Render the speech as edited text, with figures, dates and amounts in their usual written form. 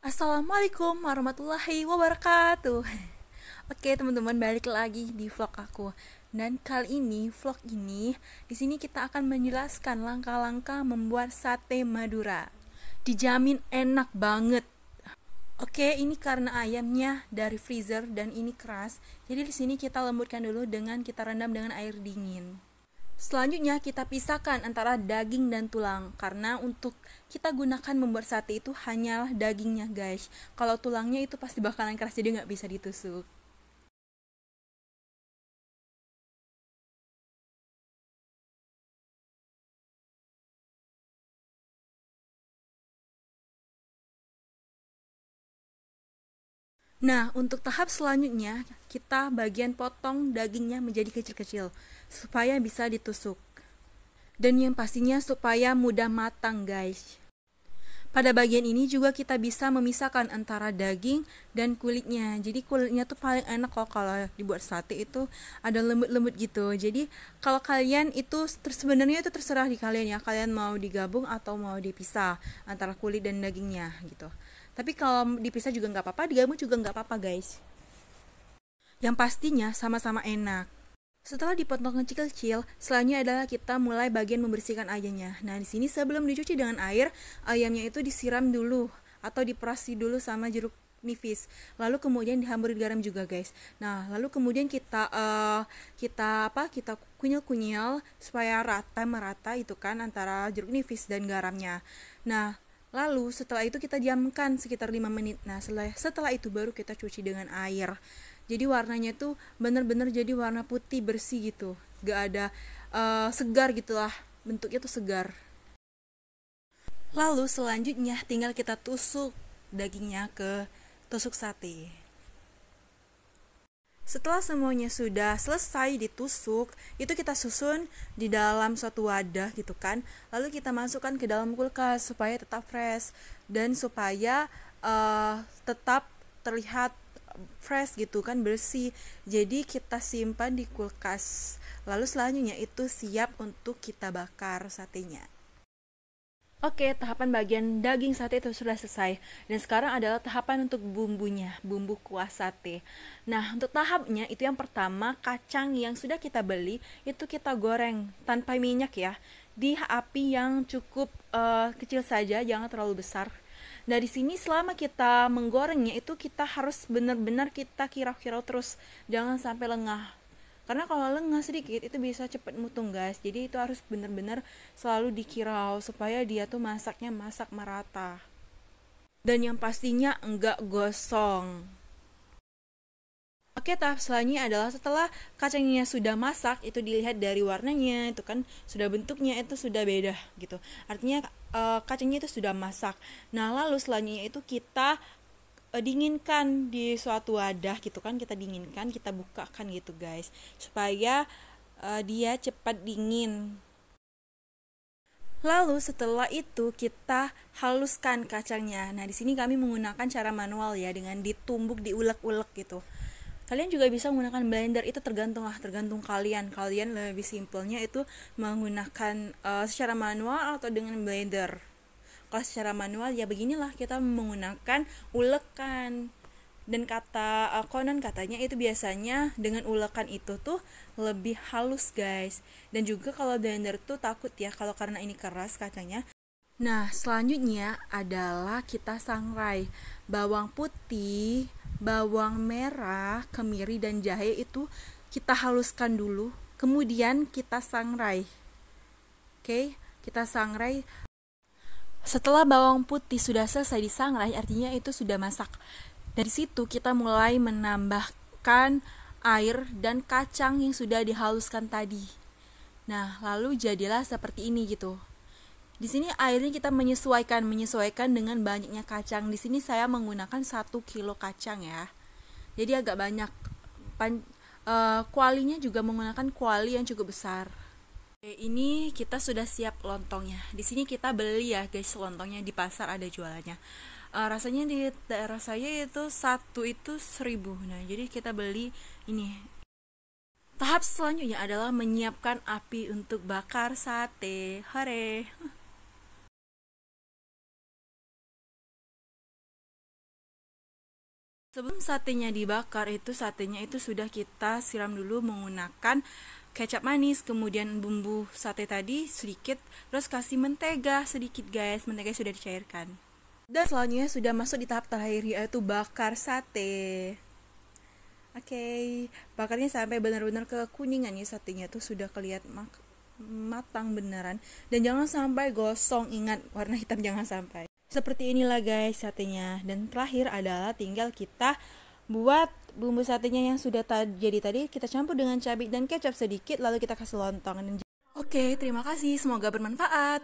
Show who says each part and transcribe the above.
Speaker 1: Assalamualaikum warahmatullahi wabarakatuh. Oke teman-teman, balik lagi di vlog aku. Dan kali ini vlog ini di sini kita akan menjelaskan langkah-langkah membuat sate Madura. Dijamin enak banget. Oke, ini karena ayamnya dari freezer dan ini keras. Jadi di sini kita lembutkan dulu dengan kita rendam dengan air dingin. Selanjutnya kita pisahkan antara daging dan tulang karena untuk kita gunakan membuat sate itu hanyalah dagingnya guys. Kalau tulangnya itu pasti bakalan keras jadi nggak bisa ditusuk. Nah, untuk tahap selanjutnya kita bagian potong dagingnya menjadi kecil-kecil supaya bisa ditusuk. Dan yang pastinya supaya mudah matang guys. Pada bagian ini juga kita bisa memisahkan antara daging dan kulitnya. Jadi kulitnya tuh paling enak kok kalau dibuat sate itu ada lembut-lembut gitu. Jadi kalau kalian itu sebenarnya itu terserah di kalian ya. Kalian mau digabung atau mau dipisah antara kulit dan dagingnya gitu. Tapi kalau dipisah juga nggak apa-apa, digabung juga nggak apa-apa guys. Yang pastinya sama-sama enak. Setelah dipotong kecil-kecil, selanjutnya adalah kita mulai bagian membersihkan ayamnya. Nah, di sini sebelum dicuci dengan air, ayamnya itu disiram dulu atau diperasi dulu sama jeruk nipis. Lalu kemudian dihamburi garam juga, guys. Nah, lalu kemudian kita kunyil-kunyil supaya merata itu kan antara jeruk nipis dan garamnya. Nah, lalu setelah itu kita diamkan sekitar 5 menit. Nah, setelah itu baru kita cuci dengan air. Jadi warnanya tuh bener-bener jadi warna putih bersih gitu, gak ada segar gitulah, bentuknya tuh segar. Lalu selanjutnya tinggal kita tusuk dagingnya ke tusuk sate. Setelah semuanya sudah selesai ditusuk, itu kita susun di dalam suatu wadah gitu kan. Lalu kita masukkan ke dalam kulkas supaya tetap fresh dan supaya tetap terlihat fresh gitu kan, bersih. Jadi kita simpan di kulkas. Lalu selanjutnya itu siap untuk kita bakar satenya. Oke, tahapan bagian daging sate itu sudah selesai. Dan sekarang adalah tahapan untuk bumbunya, bumbu kuah sate. Nah, untuk tahapnya itu yang pertama, kacang yang sudah kita beli itu kita goreng tanpa minyak ya, di api yang cukup kecil saja, jangan terlalu besar. Nah, di sini selama kita menggorengnya itu kita harus benar-benar kita kirau-kirau terus, jangan sampai lengah. Karena kalau lengah sedikit itu bisa cepat mutung guys. Jadi itu harus benar-benar selalu dikirau supaya dia tuh masaknya masak merata. Dan yang pastinya enggak gosong. Oke, tahap selanjutnya adalah setelah kacangnya sudah masak, itu dilihat dari warnanya, itu kan sudah bentuknya itu sudah beda gitu. Artinya kacangnya itu sudah masak. Nah, lalu selanjutnya itu kita dinginkan di suatu wadah gitu kan, kita dinginkan, kita bukakan gitu guys, supaya dia cepat dingin. Lalu setelah itu kita haluskan kacangnya. Nah, di sini kami menggunakan cara manual ya, dengan ditumbuk, diulek-ulek gitu. Kalian juga bisa menggunakan blender, itu tergantung kalian lebih simpelnya itu menggunakan secara manual atau dengan blender. Kalau secara manual ya beginilah, kita menggunakan ulekan. Dan konon katanya itu biasanya dengan ulekan itu tuh lebih halus guys. Dan juga kalau blender tuh takut ya kalau karena ini keras kacangnya. Nah, selanjutnya adalah kita sangrai bawang putih, bawang merah, kemiri, dan jahe itu kita haluskan dulu, kemudian kita sangrai. Oke, kita sangrai. Setelah bawang putih sudah selesai disangrai, artinya itu sudah masak. Dari situ kita mulai menambahkan air dan kacang yang sudah dihaluskan tadi. Nah, lalu jadilah seperti ini gitu. Di sini airnya kita menyesuaikan dengan banyaknya kacang. Di sini saya menggunakan 1 kilo kacang ya. Jadi agak banyak. Kualinya juga menggunakan kuali yang cukup besar. Oke, ini kita sudah siap lontongnya. Di sini kita beli ya guys, lontongnya di pasar ada jualannya. Rasanya di daerah saya itu satu itu 1.000. Nah, jadi kita beli ini. Tahap selanjutnya adalah menyiapkan api untuk bakar sate. Hore! Sebelum satenya dibakar itu, satenya itu sudah kita siram dulu menggunakan kecap manis, kemudian bumbu sate tadi sedikit, terus kasih mentega sedikit guys, mentega sudah dicairkan. Dan selanjutnya sudah masuk di tahap terakhir, yaitu bakar sate. Oke, bakarnya sampai benar-benar kekuningan ya, satenya tuh sudah kelihatan matang beneran. Dan jangan sampai gosong, ingat warna hitam jangan sampai. Seperti inilah guys satenya. Dan terakhir adalah tinggal kita buat bumbu satenya yang sudah jadi tadi, kita campur dengan cabai dan kecap sedikit, lalu kita kasih lontong. Oke, terima kasih, semoga bermanfaat.